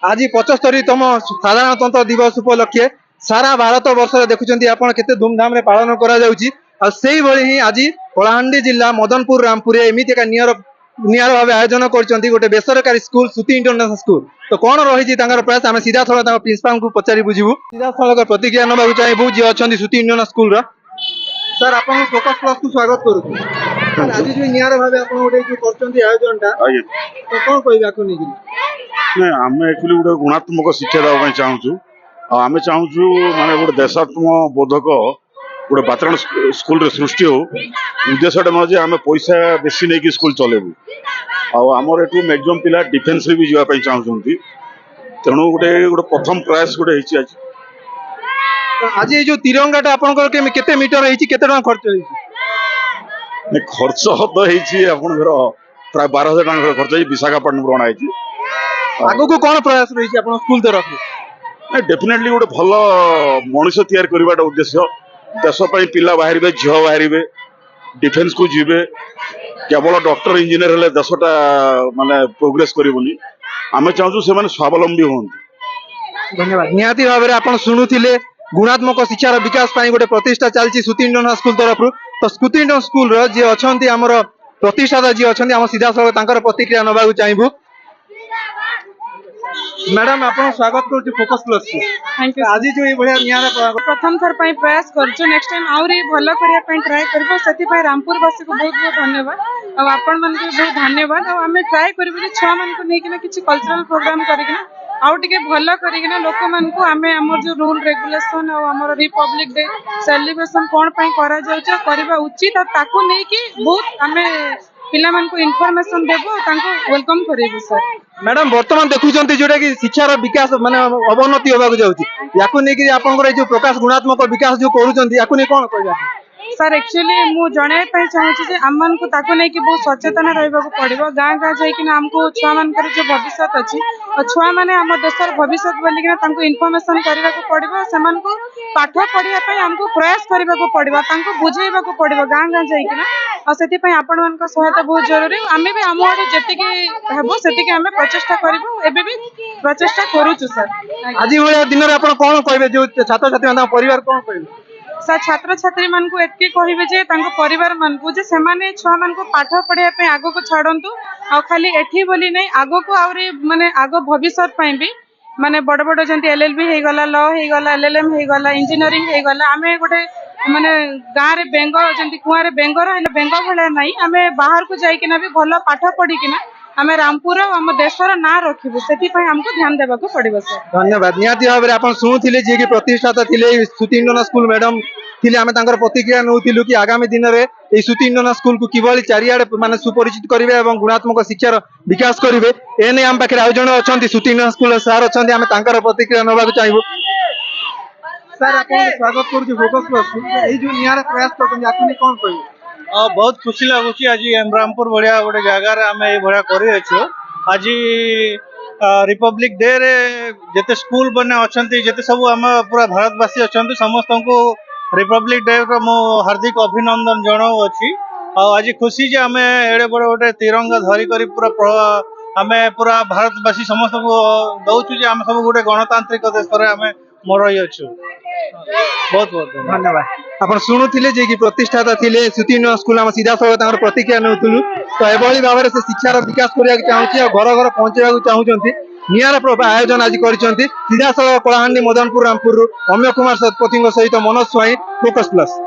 आज 75तम साधारणतंत्र दिवस उपलक्षे सारा भारत वर्ष देखुं आप धूमधाम रे पालन कर आज कलाहांडी जिला मदनपुर रामपुर एमती एक नियर भाव आयोजन कर बेसरकारी स्कूल सुती इंटरनेशनल स्कूल तो कौन रही प्रयास आम सीधा सड़क प्रिंसिपाल को पचारि बुझू सीधा सड़क प्रतिक्रिया ना चाहिए जी अच्छा सुती इंटरनेशनल स्कूल सर आप फोकस प्लस को स्वागत करूँ आज जो नियर भाव आप आयोजन तो कौन कह नहीं आम एक्चुअली गोटे गुणात्मक शिक्षा देवाई चाहूँ आम चाहूँ माने गोटे देशात्म बोधक गोटे वातावरण स्कूल रे सृष्टि हो उद्देश्य न जे आम पैसा बेसी नहीं स्कूल चलेबू आमर एटू मैक्सिमम पिला डिफेन्स भी जावाई चाहूँगी तेणु गोटे गोटे प्रथम प्रयास गोटे आज आज ये जो तिरंगाटा आपनकर केते मीटर है केते टका खर्च है खर्च तो है प्राय 12,000 टका खर्च है विशाखापट्टनम अणा आगो को कौन प्रयास रही आपन स्कूल तरफ डेफिनेटली गोटे भल मनुष्य तैयार करवाटा उद्देश्य देश पिला बाहर झील बाहर डिफेन्स को जीवे केवल डॉक्टर इंजीनियर हेले देशटा माने प्रोग्रेस करबनी आम चाहूँ से स्वावलंबी हूँ धन्यवाद निहाती भाव में आप शुणुले गुणात्मक शिक्षार विकास गोटे प्रतिष्ठा चलती सुती इंटरनेशनल स्कूल तरफ तो सुती इंटरनेशनल स्कूल जी अच्छा आम प्रतिष्ठाता जी अच्छा आम सीधा सड़क प्रतिक्रिया ना चाहबू मैडम आप स्वागत कर फोकस प्लस थैंक यू आज जो ये प्रथम थर प्रयास कर नेक्स्ट टाइम आउरी भल करने ट्राए कर रामपुर वासी को बहुत बहुत धन्यवाद और आपण मन को बहुत धन्यवाद और आम ट्राए करूँ छुआ मान किसी कल्चरल प्रोग्राम करना भल करना लोक मान आम जो रूल रेगुलेशन और आम रिपब्लिक डे सेलिब्रेशन कौन करवा उचित ताकू नहीं बहुत आम पिला इनफॉरमेशन देबो वेलकम करेबो सर मैडम वर्तमान देखुं जोटा कि शिक्षार विकास माने अवनति होगा जाऊँगी आपंकर जो प्रकाश गुणात्मक विकास जो करुँच कौन कह सर एक्चुअली मु जनाई चाहूँगी आम मान को बहुत सचेतन रहा पड़ो गाँ गाँ जाकि आमको छुआ मान जो भविष्य अच्छी और छुआ मैंने आम देशर भविष्य बोलिकिना इनफॉरमेशन करने को पड़ो से पाठ पढ़ाई आमको प्रयास करने को पड़ो बुझेबा को पड़ो गाँ गाँ जाकि और से आपण मान सहायता बहुत जरूरी आम भी आम आड़े जी हम प्रचेषा करें भी प्रचेषा करुचु सर आज भाया दिन में आप कौन कहे जो छात्र छात्री परिवार कौन कहे सर छात्र छात्री मान को एतके कहिबे जे तांको परिवार मान को जे सेमाने छुआ मान को पाठ पढ़ाई पे आगो को छाड़ंतु आ खाली एठी बोली नहीं आगो को आउरी माने आगो भविष्य पई भी माने बड़ बड़ जंती एलएलबी हे गला लॉ हे गला एलएलएम हे गला इंजीनियरिंग हे गला आमे गोटे माने गाँ रे बेंग जंती कुआं रे बेंग रहले बेंग भले नहीं आमे बाहर को जाई किना भी भलो पाठ पढ़ी किना आमे रामपुर आम देशर ना रखिबु सेति पई हमको ध्यान देबा को पड़िबो सर धन्यवाद निहाती भाव में आप शुणुले जी प्रतिष्ठाता थिले सुती इंटरनेशनल स्कूल मैडम थिले आमे तांकर प्रतिक्रिया नउथिलु कि आगामी दिन में ये सुती इंटरनेशनल स्कूल को किभली चारिआडे माने सुपरिचित करिवे एवं गुणात्मक शिक्षार विकास करिवे एने आम पाखे आउ जण अछंती सुती इंटरनेशनल स्कूल सर अछंती आमे तांकर प्रतिक्रिया नबाक चाहबो सर आप स्वागत करू फोकस प्लस ए जो नियार प्रयास करछन आकुनी कोन कहि बहुत खुशी लगुच आज रामपुर भाया गोटे जगार आम ये कर आज रिपब्लिक डे रे जिते स्कूल बने अच्छा जिते सब आम पूरा भारतवासी अच्छा समस्त को रिपब्लिक डे मो हार्दिक अभिनंदन जनाऊँगी आज खुशी जे आम एड़े बड़े गोटे तिरंगा धरिक पूरा आम पूरा भारतवासी समस्त को दौचु आम सब गोटे गणतांत्रिक देश आम मरई अच्छु बहुत बहुत धन्यवाद आप शुणुले जी प्रतिष्ठाता थिले सुती इंटरनेशनल स्कूल आम सीधा सड़क प्रतिक्रिया नौलु तो एभली भाव में से शिक्षार विकास करने चाहूँगी घर घर पहुँचा चाहूँगी नियार आयोजन आज कर सीधा सड़क कलाहांडी मदनपुर रामपुर अम्य कुमार शतपथी सहित मनोज स्वाई फोकस प्लस।